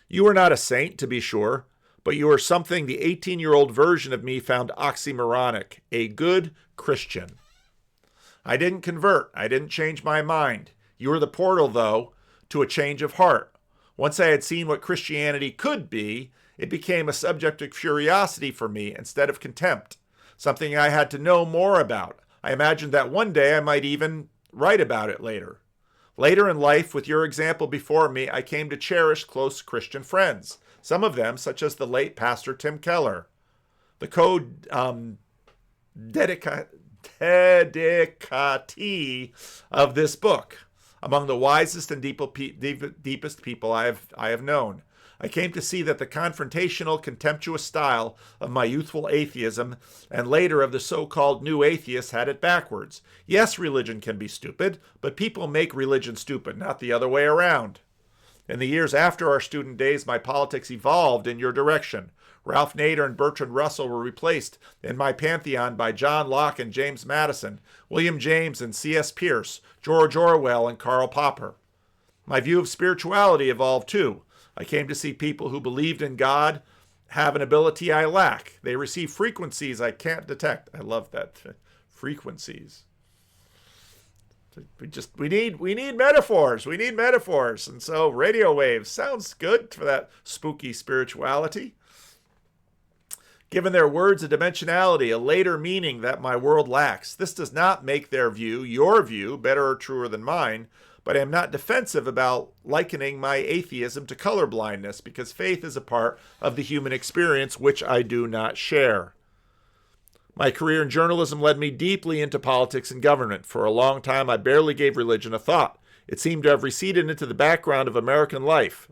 You were not a saint, to be sure, but you were something the 18-year-old version of me found oxymoronic, a good Christian. I didn't convert. I didn't change my mind. You were the portal, though, to a change of heart. Once I had seen what Christianity could be, it became a subject of curiosity for me instead of contempt, something I had to know more about. I imagined that one day I might even write about it later. Later in life, with your example before me, I came to cherish close Christian friends. Some of them, such as the late Pastor Tim Keller, the dedicatee of this book, among the wisest and deepest people I have known. I came to see that the confrontational, contemptuous style of my youthful atheism and later of the so-called new atheists had it backwards. Yes, religion can be stupid, but people make religion stupid, not the other way around. In the years after our student days, my politics evolved in your direction. Ralph Nader and Bertrand Russell were replaced in my pantheon by John Locke and James Madison, William James and C.S. Peirce, George Orwell and Karl Popper. My view of spirituality evolved too. I came to see people who believed in God have an ability I lack. They receive frequencies I can't detect. I love that. Frequencies. We need metaphors. We need metaphors. And so radio waves sounds good for that spooky spirituality. Given their words a dimensionality, a later meaning that my world lacks. This does not make their view, your view, better or truer than mine, but I am not defensive about likening my atheism to colorblindness, because faith is a part of the human experience which I do not share. My career in journalism led me deeply into politics and government. For a long time, I barely gave religion a thought. It seemed to have receded into the background of American life,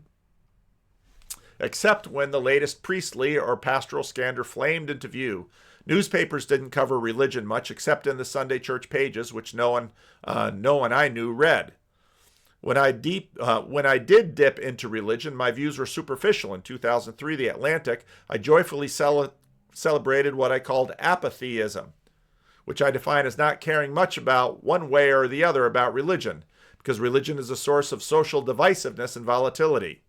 except when the latest priestly or pastoral scandal flamed into view. Newspapers didn't cover religion much, except in the Sunday church pages, which no one I knew read. When I did dip into religion, my views were superficial. In 2003, The Atlantic, I joyfully celebrated what I called apatheism, which I define as not caring much about one way or the other about religion, because religion is a source of social divisiveness and volatility.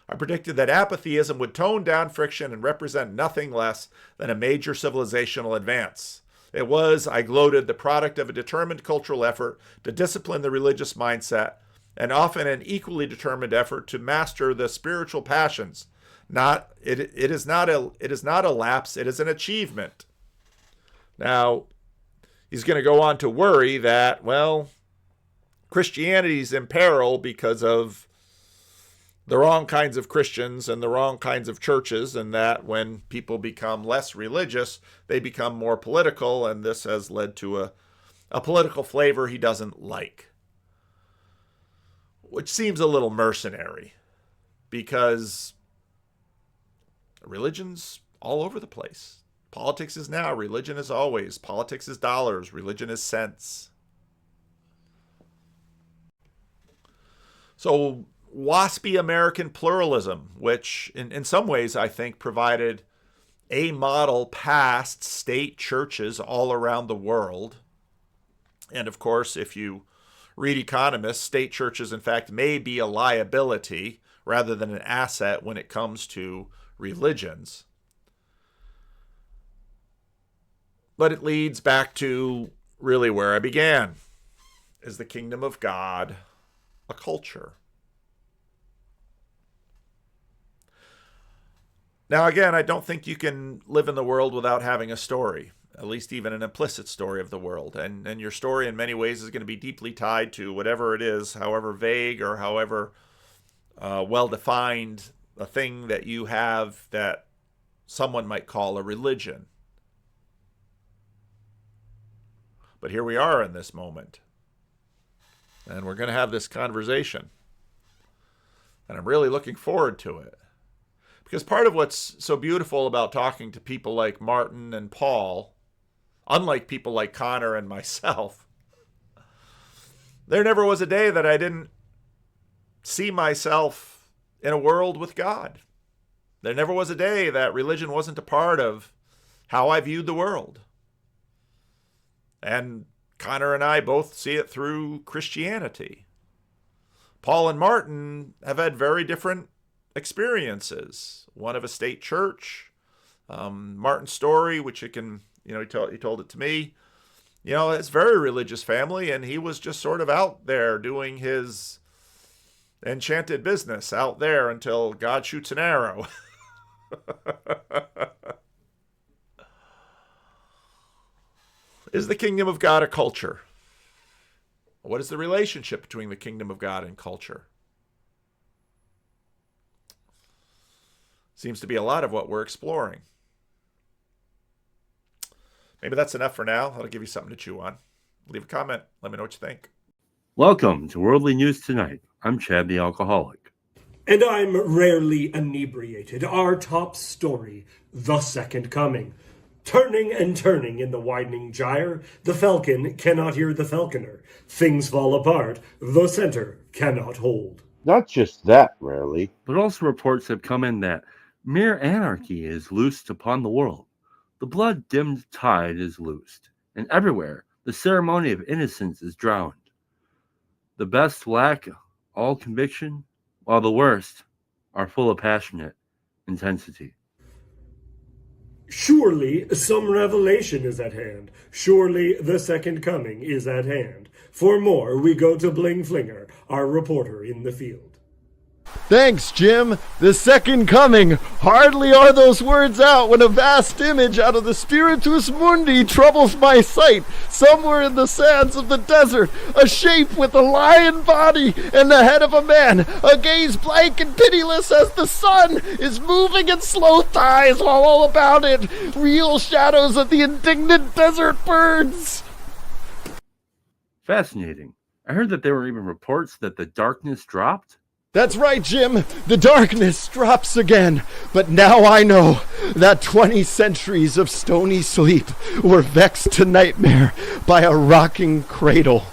I predicted that apatheism would tone down friction and represent nothing less than a major civilizational advance. It was, I gloated, the product of a determined cultural effort to discipline the religious mindset, and often an equally determined effort to master the spiritual passions. It is not a lapse, it is an achievement. Now, he's going to go on to worry that, well, Christianity's in peril because of the wrong kinds of Christians and the wrong kinds of churches, and that when people become less religious, they become more political, and this has led to a political flavor he doesn't like. Which seems a little mercenary, because religion's all over the place. Politics is now, religion is always. Politics is dollars, religion is cents. So waspy American pluralism, which in some ways I think provided a model past state churches all around the world. And of course, if you read economists, state churches, in fact, may be a liability rather than an asset when it comes to religions. But it leads back to really where I began. Is the kingdom of God a culture? Now, again, I don't think you can live in the world without having a story, at least even an implicit story of the world. And your story in many ways is going to be deeply tied to whatever it is, however vague or however well-defined a thing that you have that someone might call a religion. But here we are in this moment. And we're going to have this conversation. And I'm really looking forward to it. Because part of what's so beautiful about talking to people like Martin and Paul, unlike people like Connor and myself, there never was a day that I didn't see myself in a world with God. There never was a day that religion wasn't a part of how I viewed the world. And Connor and I both see it through Christianity. Paul and Martin have had very different experiences. One of a state church. Martin's story, which he told it to me. It's a very religious family, and he was just sort of out there doing his enchanted business out there until God shoots an arrow. Is the kingdom of God a culture? What is the relationship between the kingdom of God and culture? Seems to be a lot of what we're exploring. Maybe that's enough for now. That'll give you something to chew on. Leave a comment. Let me know what you think. Welcome to Worldly News Tonight. I'm Chad the Alcoholic. And I'm rarely inebriated. Our top story, the Second Coming. Turning and turning in the widening gyre, the falcon cannot hear the falconer. Things fall apart, the center cannot hold. Not just that, rarely, but also reports have come in that mere anarchy is loosed upon the world. The blood-dimmed tide is loosed, and everywhere the ceremony of innocence is drowned. The best lack all conviction, while the worst are full of passionate intensity. Surely some revelation is at hand. Surely the Second Coming is at hand. For more, we go to Bling Flinger, our reporter in the field. Thanks, Jim. The Second Coming. Hardly are those words out when a vast image out of the Spiritus Mundi troubles my sight. Somewhere in the sands of the desert, a shape with a lion body and the head of a man, a gaze blank and pitiless as the sun is moving in slow thighs while all about it, real shadows of the indignant desert birds. Fascinating. I heard that there were even reports that the darkness dropped. That's right, Jim. The darkness drops again. But now I know that 20 centuries of stony sleep were vexed to nightmare by a rocking cradle.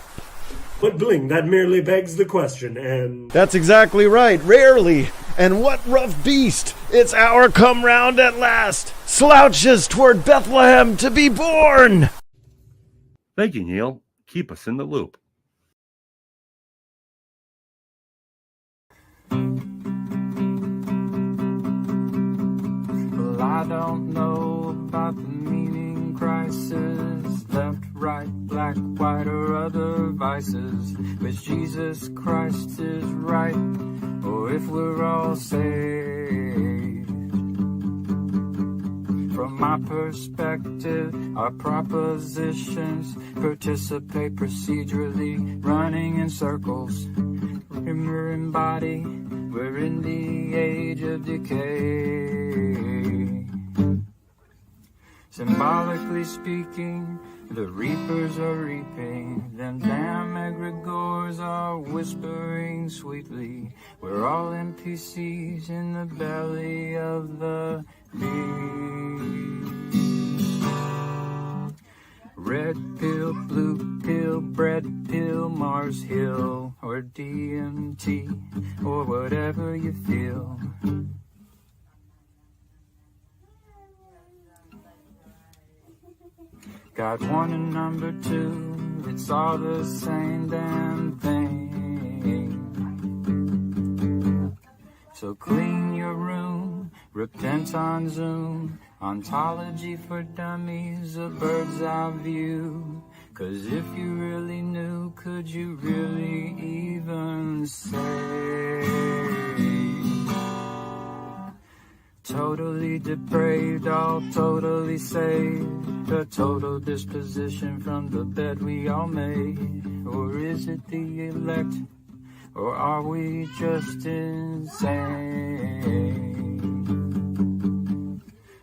But Bling, that merely begs the question, and... That's exactly right, rarely. And what rough beast, its hour come round at last, slouches toward Bethlehem to be born. Thank you, Neil. Keep us in the loop. I don't know about the meaning crisis, left, right, black, white, or other vices, which Jesus Christ is right, or if we're all saved. From my perspective, our propositions participate procedurally, running in circles. Remember in body, we're in the age of decay. Symbolically speaking, the reapers are reaping, them damn egregores are whispering sweetly. We're all NPCs in the belly of the beast. Red pill, blue pill, bread pill, Mars Hill, or DMT, or whatever you feel. Got one and number two, it's all the same damn thing. So clean your room, repent on Zoom, ontology for dummies, a bird's eye view. 'Cause if you really knew, could you really even say? Totally depraved, all totally saved, a total disposition from the bed we all made. Or is it the elect, or are we just insane?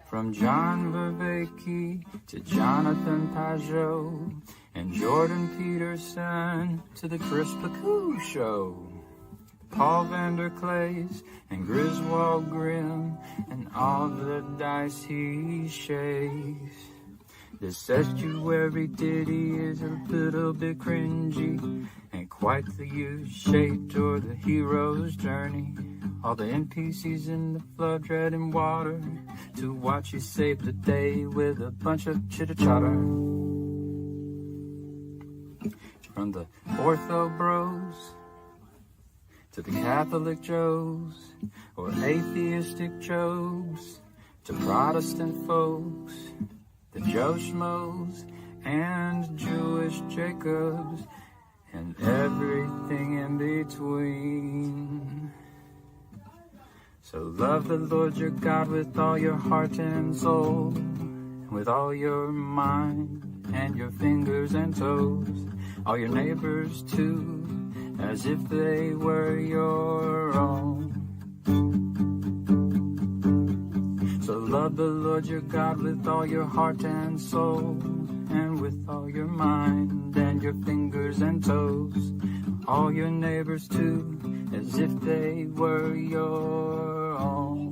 From John Vervaeke to Jonathan Pajot and Jordan Peterson to the Chris Pacou Show, Paul Vanderklays and Griswold Grimm and all the dice he shakes. This estuary ditty is a little bit cringy, ain't quite the U-shaped or the hero's journey. All the NPCs in the flood treading water to watch you save the day with a bunch of chitter-chatter. From the ortho bros to the Catholic Joes, or atheistic Jobs, to Protestant folks, the Joe Schmoes, and Jewish Jacobs, and everything in between. So love the Lord your God with all your heart and soul, with all your mind and your fingers and toes. all your neighbors too, as if they were your own. So love the Lord your God with all your heart and soul, and with all your mind and your fingers and toes, all your neighbors too, as if they were your own.